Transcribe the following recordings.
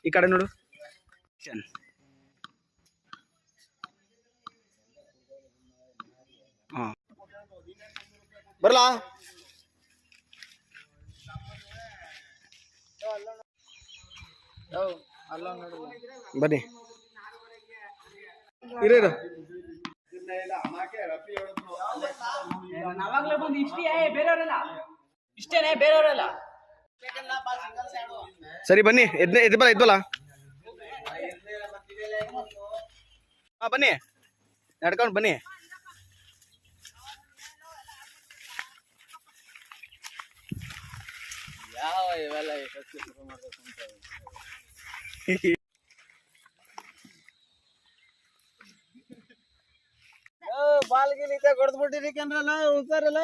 ಈ ಕಡೆ ನೋಡು. ಬರಲಾ? ಬನ್ನಿ ಇರು. ಇಷ್ಟೇನೆ, ಬೇರೆಯವರಲ್ಲ. ಸರಿ ಬನ್ನಿ, ಎದ್ಬಲ್ಲ. ಬನ್ನಿ, ನಡ್ಕೊಂಡು ಬನ್ನಿ. ಯಾವ ಇವೆಲ್ಲ ಶುರು ಮಾಡ್ಬೇಕು ಅಂತ ಬಾಲ್ಗಿಲಿತೆ ಕೊಡ್ದ್ಬಿಟ್ಟಿರಿ ಕಣ್ರಲ್ಲ, ಹುಷಾರಲ್ಲ.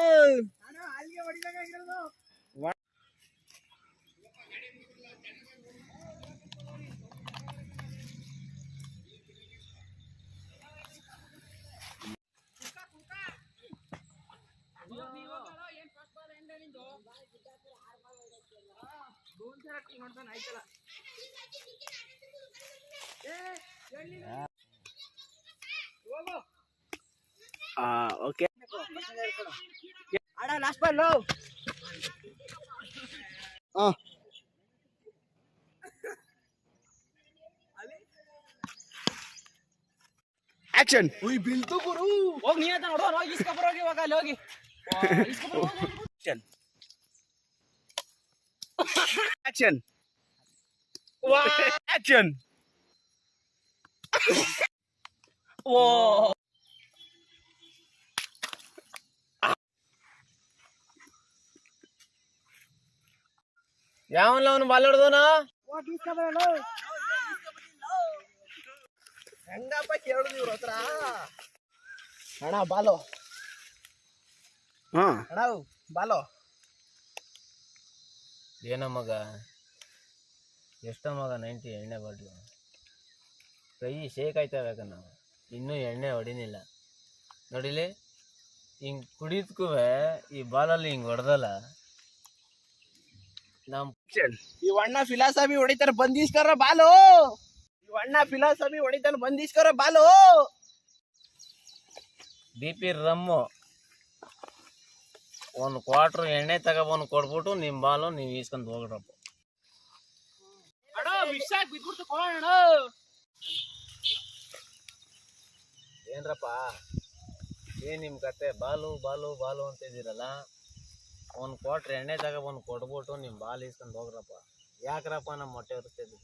ಓಕೆ ಅಣ್ಣ ಲಾಸ್ಟ್ ಬಾಲ್. ಆಕ್ಷನ್. ಬೀಳ್ತು ಗುರು. ಹೋಗಿ ನೀನ ನೋಡುವ, ಹೋಗಿ ಇಸ್ಕೊಬರ, ಹೋಗಿ ಇವಾಗ ಅಲ್ಲಿ ಹೋಗಿ ಆಕ್ಷನ್. ಆಕ್ಷನ್. ಓ ಯಾವಲ್ಲ ಅವನು ಬಾಲ್ ಹೊಡೆದವನ ಹೆಂಗಪ್ಪ ಕೇಳುದು ಇವ್ರ ಹತ್ರ. ಅಣ್ಣ ಬಾಲು, ಅಣ್ಣ ಬಾಲು. ಏನ ಮಗ, ಎಷ್ಟ ಮಗ 90 ಎಣ್ಣೆ ಬಾಟ್ಲು. ಕೈ ಶೇಕ್ ಆಯ್ತಬೇಕನ್ನ, ಇನ್ನೂ ಎಣ್ಣೆ ಹೊಡಿನಿಲ್ಲ ನೋಡಿಲಿ. ಹಿಂಗ್ ಕುಡಿದ್ಕೂ ಈ ಬಾಲಲ್ಲಿ ಹಿಂಗ್ ಹೊಡೆದಲ್ಲ. ನಮ್ ಇವಣ್ಣ ಫಿಲಾಸಫಿ ಹೊಡಿತಾರ, ಬಂದಿಸ್ಕರ ಬಾಲು. ಇವಣ್ಣ ಫಿಲಾಸಫಿ ಹೊಡಿತಾರ, ಬಂದಿಸ್ಕರ ಬಾಲು. BP ರಮ್ಮು 1 ಕ್ವಾರ್ಟರ್ ಎಣ್ಣೆ ತಗೊಬಂದು ಕೊಡ್ಬಿಟ್ಟು ನಿಮ್ ಬಾಲು ನೀವ್ ಈಸ್ಕೊಂಡ್ ಹೋಗ್ರಪ್ಪ. ಏನ್ರಪ್ಪ ಏನ್ ನಿಮ್ ಕತೆ? ಬಾಲು ಬಾಲು ಬಾಲು ಅಂತ ಇದ್ದೀರಲ್ಲ. 1 ಕ್ವಾರ್ಟರ್ ಎಣ್ಣೆ ತಗೊಬಂದು ಕೊಡ್ಬಿಟ್ಟು ನಿಮ್ ಬಾಲ್ ಈಸ್ಕೊಂಡ್ ಹೋಗ್ರಪ್ಪ. ಯಾಕ್ರಪ್ಪ ನಮ್ಮ ಮೊಟ್ಟೆ ಹೊರಿಸ್ತಿದ್ವಿ?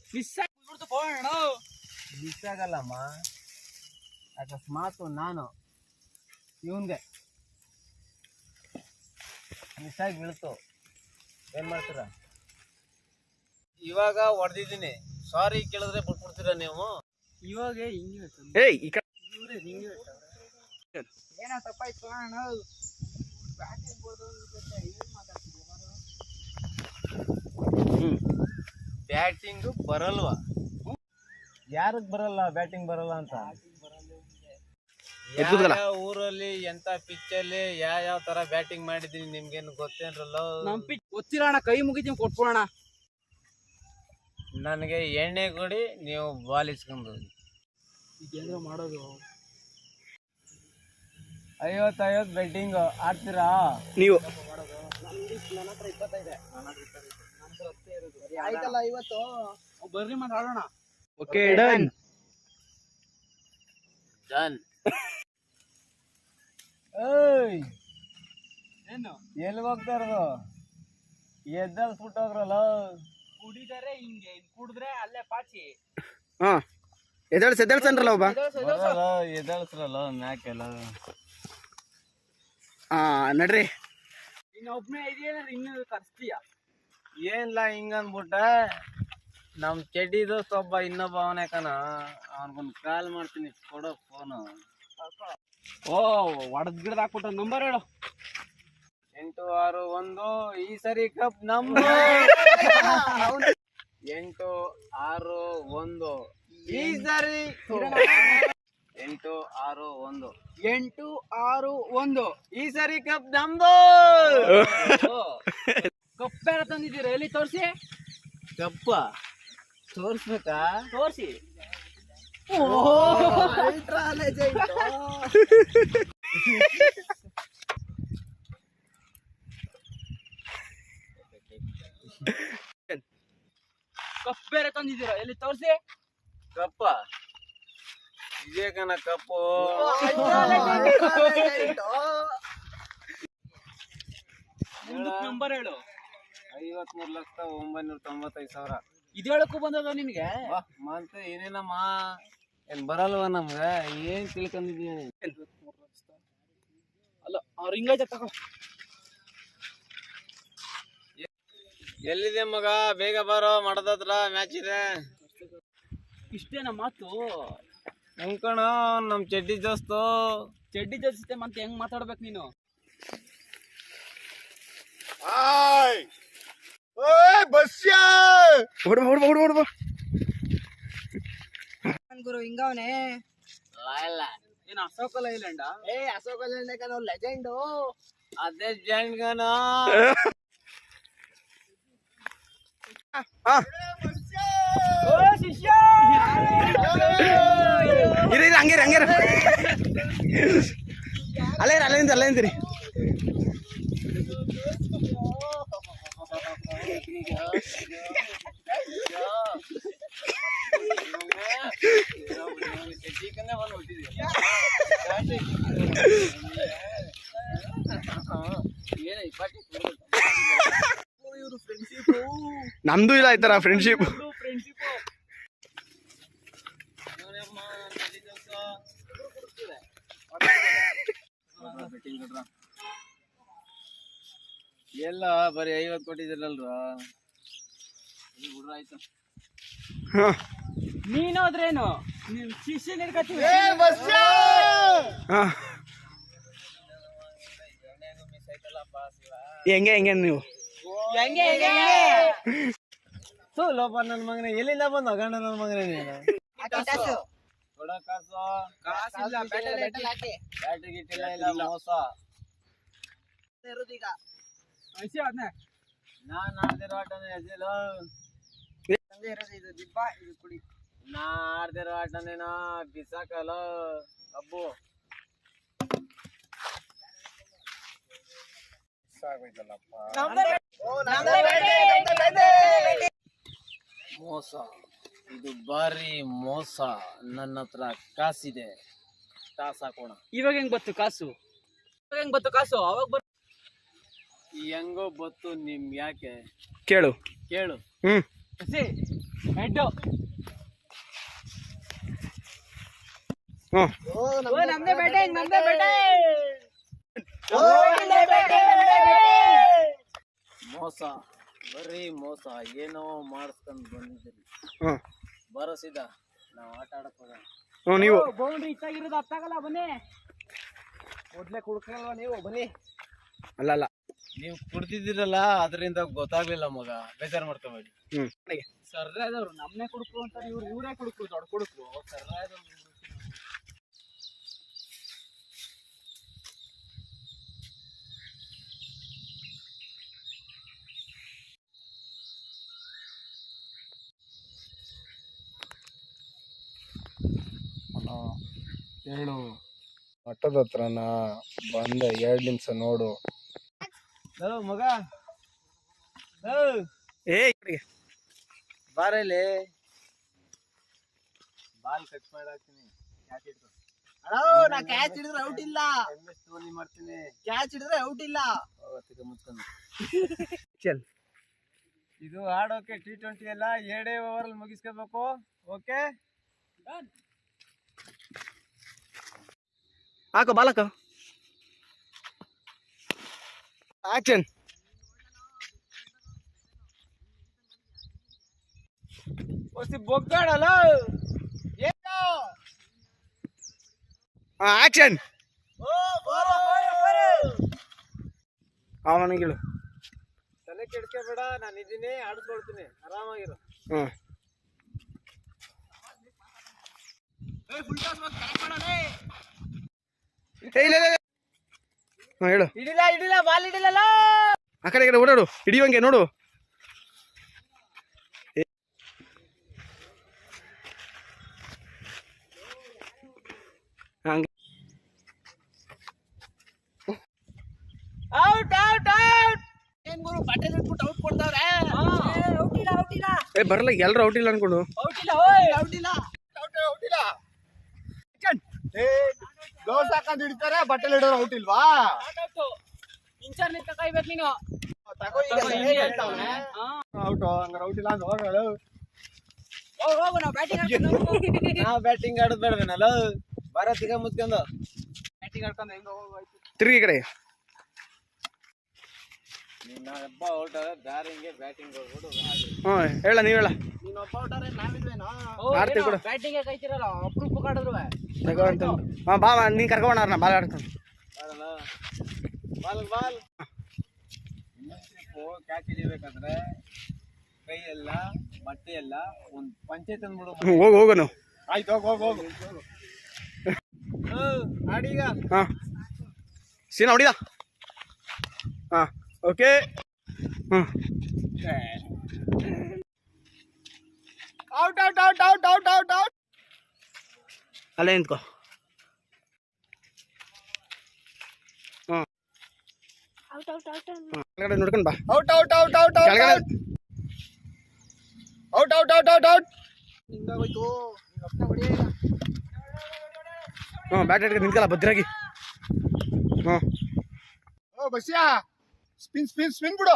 ಮಿಸ್ ಆಗಲ್ಲಮ್ಮ, ಅಕಸ್ಮಾತ್ ನಾನು ಇವನ್ಗೆ ಮಿಸ್ ಆಗಿ ಬೀಳ್ತು, ಏನ್ ಮಾಡ್ತೀರ? ಇವಾಗ ಹೊಡೆದಿದ್ದೀನಿ, ಸಾರಿ ಕೇಳಿದ್ರೆ ಬಿಟ್ಬಿಡ್ತೀರ ನೀವು? ಇವಾಗ ಏನೋ ತಪ್ಪಾಯ್ತು ಅಣ್ಣ. ಬ್ಯಾಟಿಂಗ್ ಬರಲ್ವಾ? ಯಾರಕ್ ಬರಲ್ಲ ಬ್ಯಾಟಿಂಗ್ ಬರಲ್ಲ ಅಂತ? ಯಾವ ಊರಲ್ಲಿ ಎಂತ ಪಿಚ್ ಅಲ್ಲಿ ಯಾವ ತರ ಬ್ಯಾಟಿಂಗ್ ಮಾಡಿದೀನಿ ನಿಮ್ಗೇನು ಗೊತ್ತೇನ್ರಲ್ಲ? ನಮ್ ಪಿಚ್ ಗೊತ್ತಿರೋಣ, ಕೈ ಮುಗಿತೀನಿ ಕೊಟ್ಬಿಡೋಣ. ನನಗೆ ಎಣ್ಣೆ ಕೊಡಿ, ನೀವು ಬಾಲ್ ಇಸ್ಕೊಂಡು ಈಗೇನೋ ಮಾಡೋದು. 50 ಬ್ಯಾಟಿಂಗ್ ಆಡ್ತೀರಾ ನೀವು? ನನ್ನ ಹತ್ರ 25. ಆಯ್ತಲ್ಲ, ಇವತ್ತು ಬರ್ರಿ ಮಾತಾಡೋಣ. Okay, done done. ಏಯ್ ಏನು ಎಲ್ಲಿ ಹೋಗ್ತಾ ಇರೋದು? ಎದ್ದಲ್ಸ್ಬಿಟ್ಟೋಗ್ರಲ್ಲ. ಕುಡಿದರೆ ಹಿಂಗೆ, ಕುಡಿದ್ರೆ ಅಲ್ಲೇ ಪಾಚಿ. ಎದ್ದೇಳ್ಸನ್ರಲ್ಲ ಒಬ್ಬ. ಎದ್ದಲ್ಸ್ರಲ್ಲ ಮ್ಯಾಕೆಲ್ಲ. ನಡ್ರಿ. ಇನ್ನೊಬ್ನೇ ಇದೆಯೇನಾದ್ರೆ ಇನ್ನೂ ಕರ್ಸ್ತೀಯ? ಏನಿಲ್ಲ ಹಿಂಗಂದ್ಬಿಟ್ಟ. ನಮ್ ಚಡ್ಡಿ ದೋಸ್ತ ಒಬ್ಬ ಇನ್ನೊಬ್ಬ ಅವನೇ ಕಣ, ಅವನ್ಗೊಂದು ಕಾಲ್ ಮಾಡ್ತೀನಿ, ಕೊಡೋ ಫೋನು. ಓ ಒಡದ್ ಗಿಡದ ಹಾಕ್ಬಿಟ್ಟ. ನಂಬರ್ ಹೇಳು. 861. ಈ ಸರಿ ಕಪ್ ನಮ್ದು. 861 ಈ ಸರಿ. 8-6-1. 8-6-1. ಈ ಸರಿ ಕಪ್ ನಮ್ದು. ಕಪ್ಪೆಲ್ಲ ತಂದಿದ್ದೀರಾ, ಎಲ್ಲಿ ತೋರಿಸಿ. ಕಪ್ಪ ತೋರ್ಸ್ಬೇಕಾ? ತೋರಿಸಿ. ಕಪ್ ಬೇರೆ ತಂದಿದ್ದೀರಾ, ಎಲ್ಲಿ ತೋರಿಸಿ. ಕಪ್ಪ ಇದೇ ಕಣ ಕಪ್ಪು. ನಂಬರ್ ಹೇಳು. 53,995,000. ಇದು ಹೇಳಕ್ಕೂ ಬಂದದ ನಿನ್ಗೆ. ಮತ್ತೆ ಏನೇನಮ್ಮ, ಏನ್ ಬರಲ್ವ ನಮ್ಗ? ಏನ್ ತಿಳ್ಕೊಂಡಿದ್ದೀನಿ? ಅಲ್ಲ ಅವ್ರ ಹಿಂಗೈತೆ ತಗೋ. ಎಲ್ಲಿದೆ ಮಗ? ಬೇಗ ಬರೋ, ಮಡದತ್ರ ಮ್ಯಾಚ್ ಇದೆ. ಇಷ್ಟೇನ ಮಾತು? ನಮ್ ಕಣ ನಮ್ ಚಡ್ಡಿ ದೋಸ್ತು. ಚಡ್ಡಿ ಜೊತೆ ಮತ್ತೆ ಹೆಂಗ್ ಮಾತಾಡ್ಬೇಕು ನೀನು? ಗುರು ಹಿಂಗವನೆ. ಏನ್ ಅಶೋಕ ಲೈಲ್ಯಾಂಡ? ಅಶೋಕ ಲೈಲ್ಯಾಂಡ್ ಲೆಜೆಂಡು. ಅದೇ ಜಾಯಿಂಟ್ ಗಣ. ಶಿಷ್ಯ ಹಂಗೆ ಅಲ್ಲೇ ನಮ್ದು ಇಲ್ಲ ಆಯ್ತಾರ ಫ್ರೆಂಡ್ಶಿಪ್. ಎಲ್ಲ ಬರೀ 50 ಕೊಟ್ಟಿದ್ರಲ್ರ. ಆಯ್ತು, ನೀನೋದ್ರೇನು ನಿಮ್ ಶಿಷ್ಯ ನಿರ್ಗತಿ. ಹೆಂಗೆ ನೀವು ಲೋಪ ನನ್ನ ಮಗನೇ, ಎಲ್ಲಿಂದ ಬಂದ ಗಂಡ ನನ್ನ ಮಗನೇ ನೀನು? ಕೊಡ ಕಾಸು. ಬ್ಯಾಟ್ರಿ ಗಿಟ್ಟಿಲ್ಲ, ಇಲ್ಲ ಮೋಸ. ನಾನ್ ಆಡ್ದಿರೋ ಆಟನೇ ಎಸೆಲು. ನಾ ಆಡ್ದಿರೋ ಆಟನೇನೋ ಬಿಸಾಕಲು ಕಬ್ಬು. ಮೋಸ, ಇದು ಬಾರಿ ಮೋಸ. ನನ್ನ ಹತ್ರ ಕಾಸಿದೆ, ಕಾಸು ಹಾಕೋಣ. ಇವಾಗ ಹೆಂಗ್ ಬತ್ತು ಕಾಸು? ಅವಾಗ ಹೆಂಗೋ ಬತ್ತು ನಿಮ್ ಯಾಕೆ ಕೇಳು. ಕೇಳು. ಹೆಡ್ಡು ಮೋಸ, ಬರೀ ಮೋಸ. ಏನೋ ಮಾಡಿಸ್ಕೊಂಡ್ ಬಂದಿದ್ದೀರಿ. ಬರೋಸಿದ ನಾವು ಆಟ ಆಡಕ್ ಹೋಗೋಣ. ನೀವು ಬೌಂಡ್ರಿ ಇತ್ತಾಗಿರೋದು ಅತ್ತಾಗಲ್ಲ. ಬನ್ನಿ, ಮೊದ್ಲೇ ಕುಡ್ಕೊಳ್ಳಲ್ವ ನೀವು? ಬನ್ನಿ. ಅಲ್ಲ ನೀವು ಕುಡ್ತಿದ್ದೀರಲ್ಲ, ಅದರಿಂದ ಗೊತ್ತಾಗ್ಲಿಲ್ಲ ಮಗ, ಬೇಜಾರು ಮಾಡ್ಕೋಬೇಡಿ. ಸರ್ರಾದವ್ರು ನಮ್ನೆ ಕುಡುಕ್ರು ಅಂತಾರೆ, ಇವರೇ ಕುಡುಕ್ರು, ದೊಡ್ಡ ಕುಡುಕ್ರು. ಸರ್ರಾದವ್ರು ಹೇಳು. ಮಠದ ಹತ್ರನ ಬಂದ 2 ನಿಮಿಷ ನೋಡು. ಮಗ ಬಾರಲ್ಲಿ ಬಾಲ್ ಕಟ್ ಮಾಡಾಕ್ತೀನಿ. ಕ್ಯಾಚ್ ಹಿಡಿದ್ರೆ ಔಟ್ ಇಲ್ಲ. ಮಾಡ್ತೀನಿ. ಕ್ಯಾಚ್ ಹಿಡಿದ್ರೆ ಔಟ್ ಇಲ್ಲ. ಇದು ಆಡೋಕೆ T20 ಎಲ್ಲ 2 ಓವರ್ ಮುಗಿಸ್ಕೋಬೇಕು. ಓಕೆ, ಹಾಕು ಬಾಲಕ. ಆಕ್ಷನ್. ಬೊಗ್ಗಾಡಲ್ಲ. ಆಕ್ಷನ್. ಅವನಿಗಿಳು. ತಲೆ ಕೆಡ್ಸ್ಕೊಬೇಡ, ನಾನು ಇದ್ದೀನಿ, ಆಡಿಸ್ಕೊಳ್ತೀನಿ, ಆರಾಮಾಗಿರು. ಇಲ್ಲ ಹೇಳು. ಹಿಡಿಲ್ಲ ಬಾಲ್ ಹಿಡಿಲ್ಲ. ಆ ಕಡೆ ಓಡಾಡು, ಹಿಡಿಯುವಂಗೆ ನೋಡು. ಹಂಗೆ ಔಟ್ ಏನ್ ಗುರು ಬಟ್ಟೆಲ್ ಇಟ್ಬಿಟ್ಟು ಔಟ್ ಕೊಡ್ತಾವ್ರೆ. ಬರಲ್ಲ, ಎಲ್ರು ಔಟ್ ಇಲ್ಲ ಅನ್ಕೊಂಡು. ಗ್ಲೌಸ್ ಹಾಕೊಂಡು ಹಿಡಿತಾರೆ, ಬಟ್ಟೆಲ್ ಹಿಡೋರು ಔಟ್ ಇಲ್ವಾ? ಇಂಚರ್ ನಿಂತ ಕಾಯ್ಬೇಕು ನೀನು. ಔಟ್ ಹಂಗಾರೆ ಔಟ್ ಇಲ್ಲ ಅಂತ ಹೋಗೋದು. ಹೋಗು ನಾವು ಬ್ಯಾಟಿಂಗ್ ಆಡೋದು ಬೇಡವೇನಲ್ಲ. ಭಾರತಿಗ ಮುತ್ಕೊಂಡು ಬ್ಯಾಟಿಂಗ್ ಆಡ್ಕೊಂಡು ಹೆಂಗ ಹೋಗೋಯ್ತು. ತಿರುಗಿ ಈ ಕಡೆ. ನಿನ್ನ ಹಬ್ಬ ಔಟ್ ಆದ್ರೆ ಬ್ಯಾರಿಂಗ್ಗೆ ಬ್ಯಾಟಿಂಗ್ ಹೋಗ್ಬಿಡು. ಹೇಳ, ನೀವ್ ಹೇಳ. ನೀನ್ ಒಬ್ಬ ಔಟ್ ಆದ್ರೆ ನಾವಿದ್ವೇನೋ ಆಡ್ತೀವಿ ಕೂಡ. ಬ್ಯಾಟಿಂಗ್ ಕೈತಿರಲ್ಲ ಅಪ್ರೂಪ ಆಡಿದ್ರು ತಗೋ ಅಂತ. ಬಾ ನೀನ್ ಕರ್ಕೊಂಡ ಬಾಲ್ ಆಡ್ತಾನೆ. ಬಾಲ್ ಕ್ಯಾಚ್ ಹಿಡಿಬೇಕಾದ್ರೆ ಕೈ ಎಲ್ಲ ಬಟ್ಟೆ ಎಲ್ಲ ಒಂದ್ ಪಂಚೆ ತಂದ್ಬಿಡು. ಹೋಗು ನಾವು. ಆಯ್ತು, ಹೋಗು. ಆಡೀಗ. ಹಾ ಸೀನಾ ಹೊಡಿದ. ಹಾ ಓಕೆ. ಔಟ್. ಅಲ್ಲೇ ನಿಂತ್ಕೋ. ಕೆಳಗಡೆ ನೋಡ್ಕೊಂಡು ಬಾ. ಔಟ್. ಕೆಳಗಡೆ ಹಿಂಗಾಗೋಯ್ತು. ಬ್ಯಾಟ್ ಹಿಡ್ಕೊಂಡು ನಿಂತ್ಕಲ್ಲ ಭದ್ರಾಗಿ. ಓ ಬಸ್ಯಾ, ಸ್ಪಿನ್ ಬಿಡು.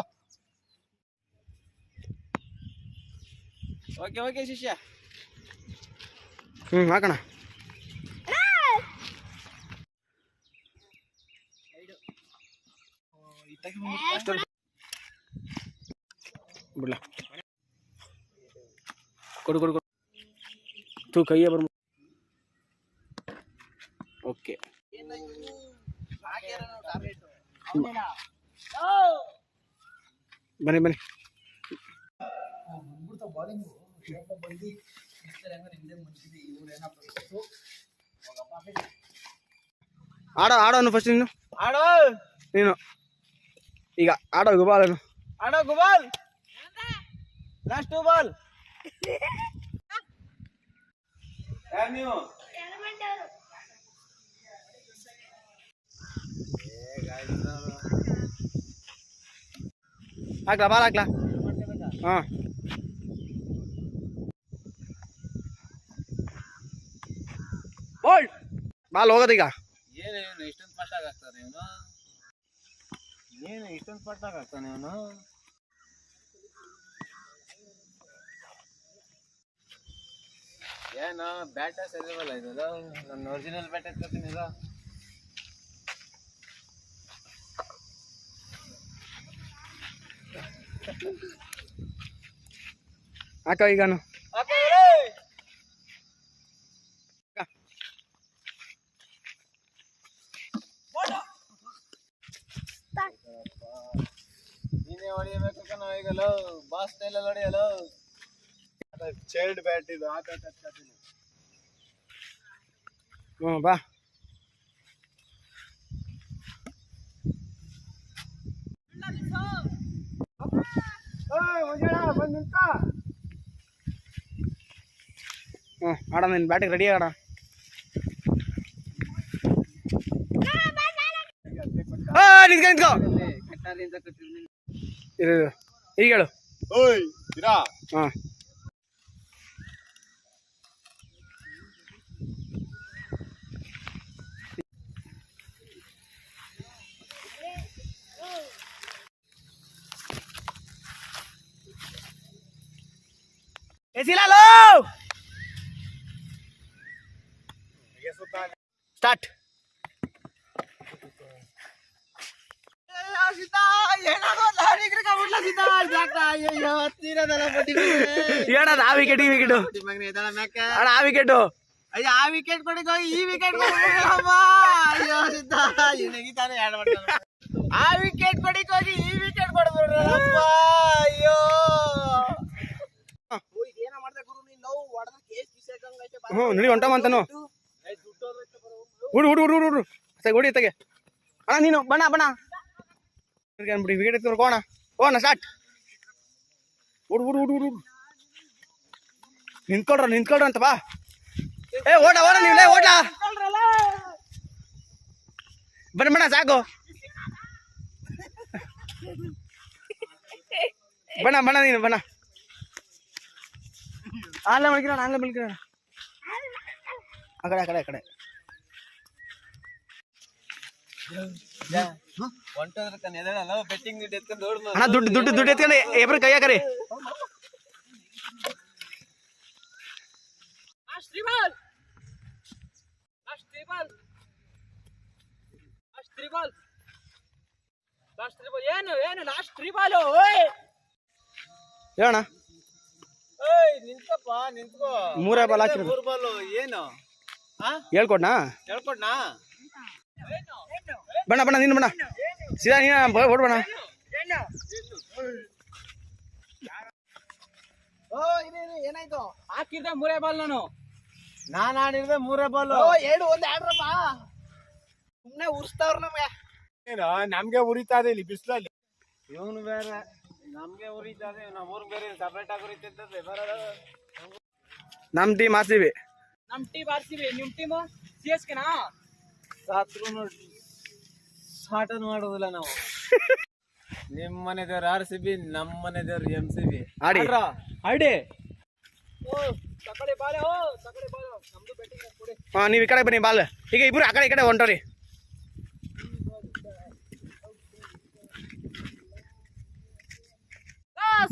ಓಕೆ ಶಿಷ್ಯ. ಹಾಕೋಣ. ಬಿಡ್ಲ ಕೊಡು ತೂ ಕೈಯೇ ಬರ್. ಓಕೆ ಬನ್ನಿ. ಆಡೋನು ಫಸ್ಟ್ ನೀನು ಈಗ ಆಡೋ ಗುಬಾಲನು. Last ball. ನೀವು ಹಾಕ್ಲಾ ಬಾಲ್ ಹಾಕ್ಲಾ. ಬಾಲ್ ಹೋಗೋದೀಗ. ಏನು ಇಷ್ಟೊಂದು ಫಾಸ್ಟ್ ಆಗಿ ಆಗ್ತಾನೆ ಇವನು. ಏನು ಬ್ಯಾಟ ಸರಿವಲ್ಲ ಇದು. ನನ್ನ ಒರಿಜಿನಲ್ ಬ್ಯಾಟ್ ಎತ್ಕೊತೀನಿ ಇದು. ಹಾಕ ಈಗಾನು. ನೀನೇ ಹೊಡಿಬೇಕು ಕಣ ಈಗಲ್ಲ. ಬಾಸ್ ಸ್ಟೈಲ್ ಅಲ್ಲಿ ಹೊಡಿಯಲ್ಲ. ಚೈಲ್ಡ್ ಬ್ಯಾಟ್ ಇದು. ಬಾ. ಆಡ ನೀನು ಬ್ಯಾಟಿಗೆ ರೆಡಿ ಆಡ. ನಿಂತ್ಕೊ. ಈಗ ಹೇಳು. ಓಯ್ ಇರಾ. ಸ್ಟಾರ್ಟ್. ಏನದ ಆ ವಿಕೆಟ್ ಈ ವಿಕೆಟ್ ಅಣ್ಣ. ಆ ವಿಕೆಟು ಅಯ್ಯ ಆ ವಿಕೆಟ್ ಕೊಡಿಗೆ ಹೋಗಿ ಈ ವಿಕೆಟ್ ಅಯ್ಯೋ ಸಿದ್ಧ ಆ ವಿಕೆಟ್ ಕೊಡಿಗೆ ಹೋಗಿ ಈ ವಿಕೆಟ್ ಕೊಡ್ಬಿಡ್ರಪ್ಪ. ಅಯ್ಯೋ ಏನ ಮಾಡ್ದೆ ಗುರು ನೀನ್ ನೋವು ಹೊಡೆದ್ರೆ ಕೇಸ್ ಬಿಸಾಕಂಗೈತೆ. ನೋಡಿ ಹೊಂಟವಂತನು. ಹುಡು ಹುಡು ಹುಡು ಹುಡು ತೆಗೆ ಹೊಡಿ ತೆಗೆ ಅಣ್ಣ ನೀನು ಬಣ್ಣ ಬಣ್ಣ ಅನ್ಬಿಡಿ ವಿಕೆಟ್ ಎತ್ಕೊಂಡು ಹೋಗೋಣ ಹೋಗೋಣ ಸ್ಟಾರ್ಟ್ ಹುಡು ಹುಡು ಹುಡು ಹುಡು ನಿಂತ್ಕೊಳ್ರ ಅಂತ ಬಾ ಏ ಓಡ ಓಡ ನೀವು ಓಡ ಬಣ್ಣ ಬಣ್ಣ ಸಾಕು ಬಣ್ಣ ಬಣ್ಣ ನೀನು ಬಣ್ಣ ಆನ್ಲೈನ್ ಮಲ್ಕಿರೋಣ ಆ ಕಡೆ ಅಣ್ಣ ದುಡ್ಡು ಎತ್ಕೊಂಡು ಇಬ್ರು ಕೈ ಹಾಕರಿ ಏನು ಲಾಸ್ಟ್ ತ್ರೀ ಬಾಲು ಹೇಳೋಣ ನಿಂತ್ಕಪ್ಪ ನಿಂತ್ಕೋ. 3 ಬಾಲ್ ಹಾಕಿರೋದು 3 ಬಾಲ್ ಏನು ಹೇಳ್ಕೊಡ್ನಾ ಹೇಳ್ಕೊಡ್ನಾ? ಬಣ್ಣ ನೀನು ಬಣ್ಣ ಸೀದಾ ನೀನು ಹೊಡ್ಬಣ್ಣ ಏನಾಯ್ತು ಹಾಕಿದ್ದೆ 3 ಬಾಲ್ ನಾನು ಆಡಿದ್ರೆ 3 ಬಾಲ್. ಸುಮ್ನೆ ಉರ್ಸ್ತಾವ್ರ ನಮ್ಗೆ ನಮ್ಗೆ ಉರಿತಾ ಇದೆ ಇಲ್ಲಿ ಬಿಸಿಲಲ್ಲಿ. ಇವನು ಬೇರೆ ನಮ್ಗೆ ಉರಿತದೆ, ನಮ್ಮ ಊರ್ ಬೇರೆ ಸಪರೇಟ್ ಆಗಿ ಉರಿತದೆ. ನಮ್ಮ ಟೀಮ್ ಆರ್ಸಿಬಿ. ನಮ್ ಟೀಮ್ ಆರ್ಸಿಬಿ, ನಿಮ್ ಟೀಮ್ CSK ನಾ? ಸಾತ್ರು ಸ್ಟಾರ್ಟ್ ಮಾಡೋದಿಲ್ಲ ನಾವು. ನಿಮ್ ಮನೆದೇವ್ರು RCB, ನಮ್ಮ ಮನೆದೇವ್ರು MCB. ಆಡಿ ತಕಡೆ ಬಾಲೆ ನಮ್ದು ಬ್ಯಾಟಿಂಗ್ ಕೊಡಿ. ನೀವು ಈ ಕಡೆ ಬನ್ನಿ ಬಾಲ್. ಈಗ ಇಬ್ರು ಆ ಕಡೆ ಈ ಕಡೆ ಹೊಂಟೋರಿ.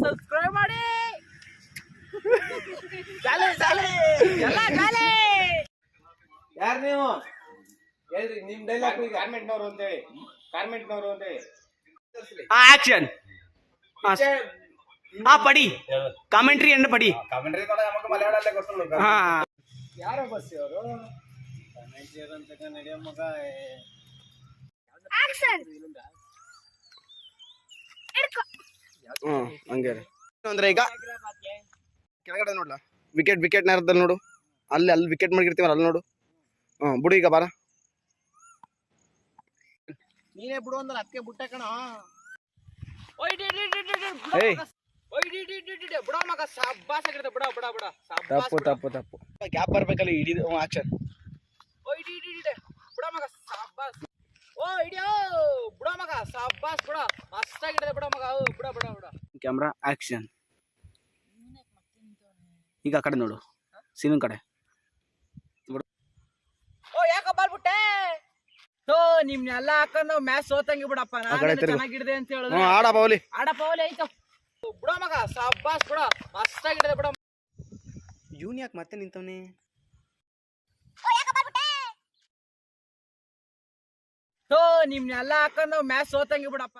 ಸಬ್ಸ್ಕ್ರೈಬ್ ಮಾಡಿ. ಯಾರು ನೀವು ಹೇಳ್ರಿ ನಿಮ್ ಡೈಲಾಗ್. ಗಾರ್ಮೆಂಟ್ನವರು ಅಂತ ಹೇಳಿ ಆಕ್ಷನ್ ಪಡಿ ಕಾಮೆಂಟ್ರಿ ಎಂಡ್ ಪಡಿ. ಯಾರೋ ಬಸ್ ಅವರು ನಡೆಯೋ ಮಗ. ಹಂಗೆ ಅಂದ್ರೆ ಈಗ ಕೆಳಗಡೆ ನೋಡ್ಲಾ ವಿಕೆಟ್ ನೇರದಲ್ಲಿ ನೋಡು. ಅಲ್ಲಿ ವಿಕೆಟ್ ಮಾಡಿರ್ತೀವಲ್ಲ ಅಲ್ಲಿ ನೋಡು. ಬಿಡು ಈಗ ಬಾರ. ನೀನೇ ಬಿಡು ಅಂದ್ರೆ ಅದಕ್ಕೆ ಬಿಟ್ಟೆ ಕಣ. ಬಿಡ ಮಗ ಸಾಬಾಸ್ ಆಗಿರುತ್ತೆ. ತಪ್ಪು ಗ್ಯಾಪ್ ಬರ್ಬೇಕಲ್ಲ ಹಿಡಿದು ಆಕ್ಷನ್. ಬಿಡ ಮಗ ಸಾಬಾಸ್. ಹಿಡಿಯೋ ಬಿಡ ಮಗ ಸಾಬಾಸ್. ಬಿಡ ಮಸ್ತಾಗಿರ್ತದೆ. ಬಿಡ ಮಗ ಬಿಡ. Camera action. ಈಗ ಆ ಕಡೆ ನೋಡು, ಸೀನಿನ ಕಡೆ. ಯಾಕ ಬಾಲ್ಬಿಟ್ಟೆ? ನಿಮ್ನೆಲ್ಲ ಹಾಕೊಂಡು ಮ್ಯಾಚ್ ಸೋತಂಗಿ ಬಿಡಪ್ಪ. ನಾನು ಚೆನ್ನಾಗಿಡ್ದೆ ಅಂತ ಹೇಳಿದ್ರೆ ಆಡಪ್ಪ ಅವಲಿ ಆಯ್ತು. ಬಿಡ ಮಗ ಸಾಬಾಸ್. ಬಿಡ ಮಸ್ತಾಗಿರ್ತದೆ. ಬಿಡ ಇವನ್ ಯಾಕೆ ಮತ್ತೆ ನಿಂತವನೇ? ನಿಮ್ನೆಲ್ಲ ಹಾಕೊಂಡು ಮ್ಯಾಚ್ ಸೋತಂಗಿ ಬಿಡಪ್ಪ.